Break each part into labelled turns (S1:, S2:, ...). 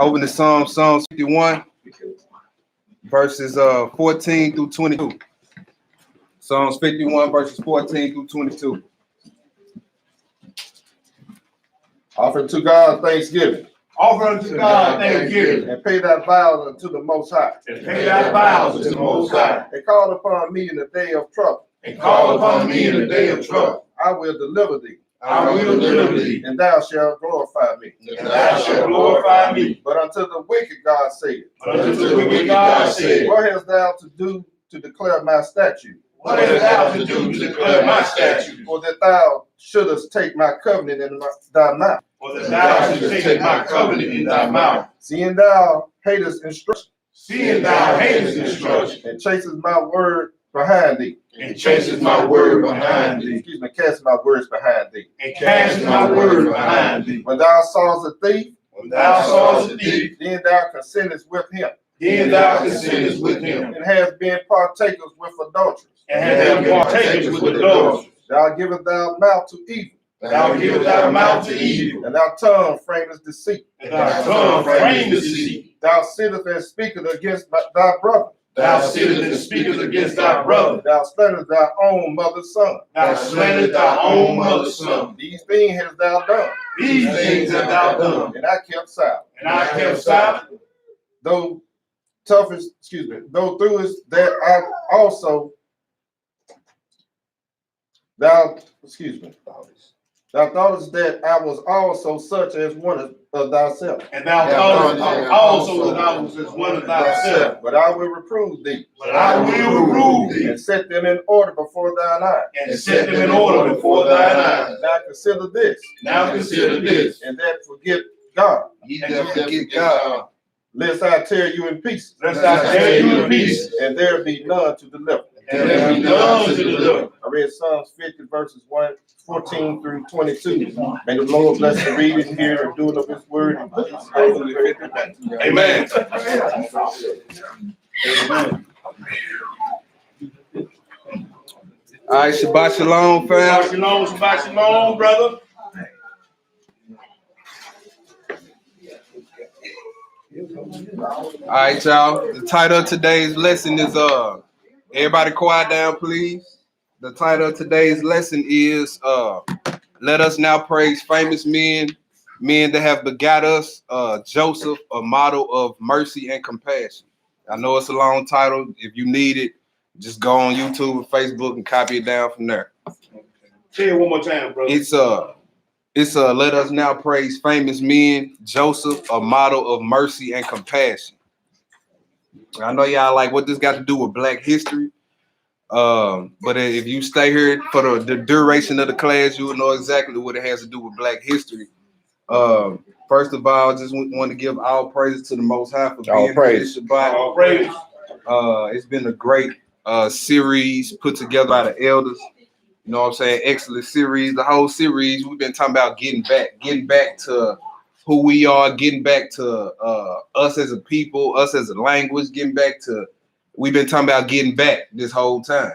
S1: Open the Psalms 51, verses 14 through 22. Psalms 51, verses 14 through 22.
S2: Offer to God thanksgiving.
S3: Offer unto God thanksgiving.
S2: And pay thy vows unto the Most High.
S3: And pay thy vows unto the Most High.
S2: And call upon me in the day of trouble.
S3: And call upon me in the day of trouble.
S2: I will deliver thee.
S3: I will deliver thee.
S2: And thou shalt glorify me.
S3: And thou shalt glorify me.
S2: But unto the wicked God said,
S3: But unto the wicked God said,
S2: what hast thou to do to declare my statute?
S3: what hast thou to do to declare my statutes?
S2: For that thou shouldest take my covenant in thy mouth.
S3: For that thou shouldest take my covenant in thy mouth.
S2: Seeing thou hatest instruction,
S3: Seeing thou hatest instruction,
S2: and chasest my word behind thee.
S3: and chasest my word behind thee,
S2: Excuse me, cast my words behind thee.
S3: and cast my word behind thee.
S2: When thou sawest a thief,
S3: When thou sawest a thief,
S2: then thou consentest with him,
S3: then thou consentest with him,
S2: and hast been partakers with adulterers.
S3: and hast been partakers with adulterers.
S2: Thou givest thy mouth to evil,
S3: Thou givest thy mouth to evil,
S2: and thy tongue framest deceit.
S3: and thy tongue frame deceit.
S2: Thou sittest and speakest against thy brother.
S3: Thou sittest and speakest against thy brother.
S2: Thou slanderest thy own mother's son.
S3: Thou slanderest thy own mother's son.
S2: These things hast thou done,
S3: These things have thou done,
S2: and I kept silent.
S3: and I kept silent.
S2: Though though throughest that I also, thou thoughtest that I was also such as one of thyself.
S3: And thou thoughtest also that I was as one of thyself.
S2: But I will reprove thee,
S3: But I will reprove thee,
S2: and set them in order before thine eyes.
S3: and set them in order before thine eyes.
S2: Now consider this,
S3: Now consider this,
S2: and that forget God,
S1: Ye that forget God,
S2: lest I tear you in pieces,
S3: lest I tear you in pieces,
S2: and there be none to deliver.
S3: and there be none to deliver.
S2: I read Psalms 50 verses 14 through 22. May the Lord bless the reading here and doing of his word.
S3: Amen.
S1: all right, Shabbat Shalom, fam.
S3: Shabbat shalom, brother.
S1: All right, y'all. The title of today's lesson is everybody quiet down, please. The title of today's lesson is let us now praise famous men that have begat us, Joseph, a model of mercy and compassion. I know it's a long title. If you need it, just go on YouTube and Facebook and copy it down from there.
S3: Say it one more time, brother.
S1: It's let us now praise famous men, Joseph, a model of mercy and compassion. I know y'all like what this got to do with Black history. But if you stay here for the duration of the class, you will know exactly what it has to do with Black history. First of all, I just want to give all praises to the Most High for being here this Shabbat.
S3: All praise.
S1: It's been a great series put together by the elders. You know what I'm saying? Excellent series. The whole series, we've been talking about getting back to who we are, getting back to us as a people, us as a language, we've been talking about getting back this whole time,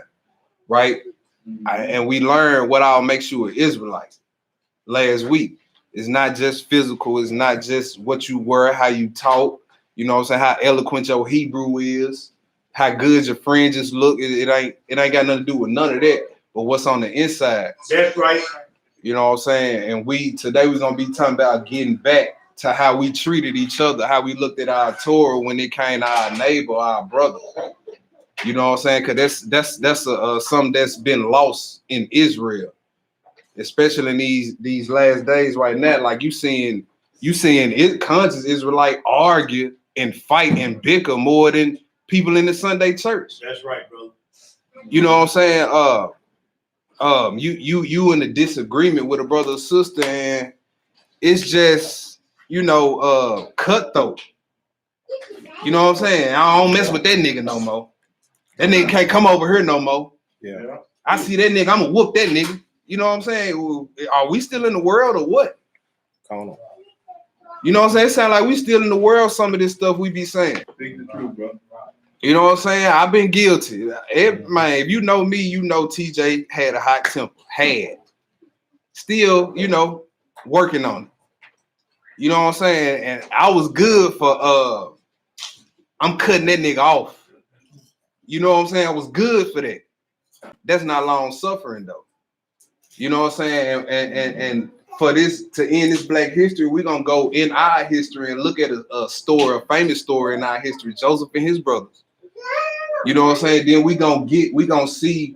S1: right? And we learned what all makes you an Israelite last week. It's not just physical. It's not just what you were, how you talk, you know what I'm saying, how eloquent your Hebrew is, how good your fringes look. It ain't got nothing to do with none of that, but what's on the inside.
S3: That's right.
S1: You know what I'm saying? And today we're going to be talking about getting back to how we treated each other, how we looked at our Torah when it came to our neighbor, our brother. You know what I'm saying? Because that's something that's been lost in Israel, especially in these last days right now. Like you seeing conscious Israelite argue and fight and bicker more than people in the Sunday church.
S3: That's right, brother.
S1: You know what I'm saying? You in a disagreement with a brother or sister, and it's just cutthroat. You know what I'm saying? I don't mess with that nigga no more. That nigga can't come over here no more.
S2: Yeah.
S1: I see that nigga, I'm gonna whoop that nigga. You know what I'm saying? Are we still in the world or what?
S2: Come on.
S1: You know what I'm saying? It sounds like we still in the world, some of this stuff we be saying.
S3: Speak the truth, bro.
S1: You know what I'm saying? I've been guilty. If you know me, you know TJ had a hot temper. Still, working on it. You know what I'm saying? And I was good for I'm cutting that nigga off. You know what I'm saying? I was good for that. That's not long suffering though. You know what I'm saying? And for this to end this Black history, we're gonna go in our history and look at a story, a famous story in our history, Joseph and his brothers. You know what I'm saying? Then we gonna see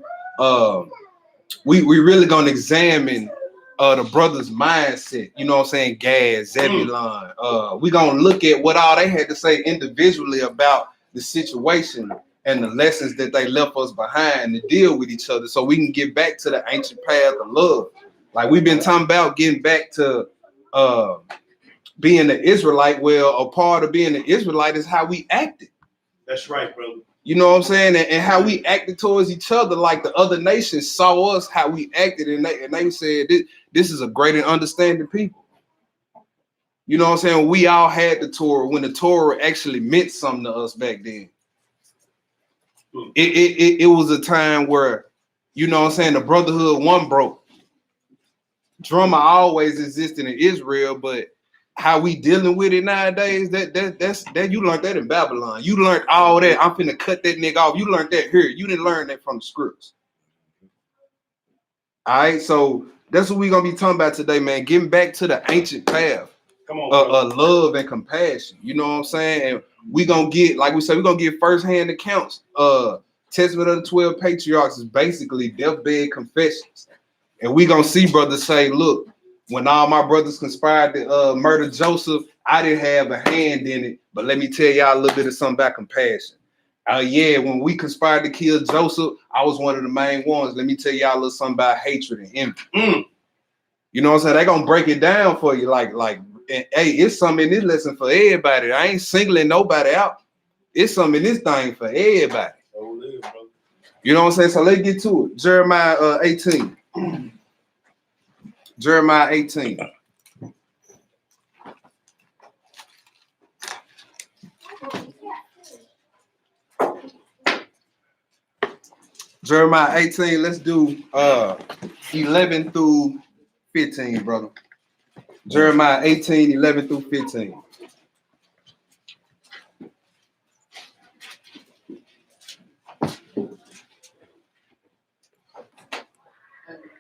S1: we really gonna examine the brothers' mindset, you know what I'm saying? Gad, Zebulon. We gonna look at what all they had to say individually about the situation and the lessons that they left us behind to deal with each other, so we can get back to the ancient path of love. Like we've been talking about getting back to being the Israelite. Well, a part of being the Israelite is how we acted.
S3: That's right, brother.
S1: You know what I'm saying? And how we acted towards each other, like the other nations saw us, how we acted, and they said, this is a great and understanding people. You know what I'm saying? We all had the Torah when the Torah actually meant something to us back then. It was a time where, you know what I'm saying, the brotherhood one broke. Drama always existed in Israel, but how we dealing with it nowadays, that you learned that in Babylon. You learned all that. I'm finna cut that nigga off. You learned that here. You didn't learn that from the scripts. All right, so that's what we're gonna be talking about today, man. Getting back to the ancient path.
S3: Come on,
S1: Love and compassion. You know what I'm saying? And we gonna get, like we said, we're gonna get firsthand accounts. Testament of the 12 Patriarchs is basically deathbed confessions. And we gonna see brothers say, look, when all my brothers conspired to murder Joseph, I didn't have a hand in it. But let me tell y'all a little bit of something about compassion. Yeah, when we conspired to kill Joseph, I was one of the main ones. Let me tell y'all a little something about hatred and envy. You know what I'm saying? They're gonna break it down for you. Like, and, hey, it's something in this lesson for everybody. I ain't singling nobody out. It's something in this thing for everybody. You know what I'm saying? So let's get to it. Jeremiah 18. Jeremiah 18. Jeremiah 18, let's do 11 through 15, brother. Jeremiah 18, 11 through 15.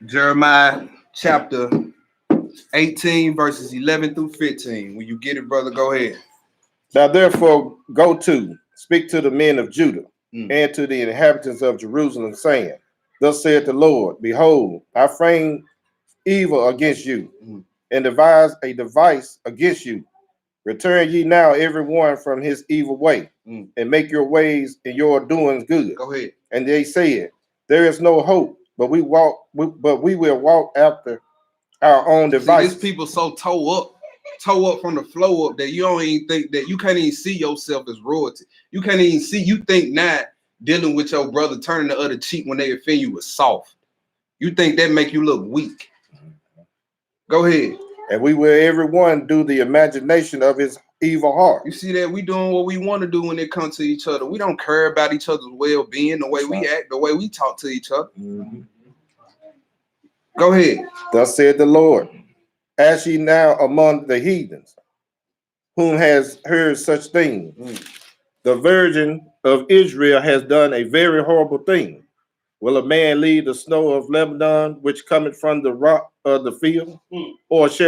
S1: Jeremiah chapter 18, verses 11 through 15. When you get it, brother, go ahead.
S2: Now therefore go to, speak to the men of Judah and to the inhabitants of Jerusalem, saying, thus saith the Lord, behold, I frame evil against you, and devise a device against you. Return ye now every one from his evil way, and make your ways and your doings good.
S1: Go ahead.
S2: And they said, there is no hope, but we will walk after our own devices.
S1: These people so toe up from the flow up that you don't even think that you can't even see yourself as royalty. You can't even see, you think not dealing with your brother turning the other cheek when they offend you was soft. You think that make you look weak. Go ahead.
S2: And we will everyone do the imagination of his evil heart.
S1: You see that we doing what we want to do when it comes to each other. We don't care about each other's well-being, the way we act, the way we talk to each other. Go ahead.
S2: Thus said the Lord, as ye now among the heathens, whom has heard such things, the Virgin of Israel has done a very horrible thing. Will a man leave the snow of Lebanon, which cometh from the rock of the field, or shall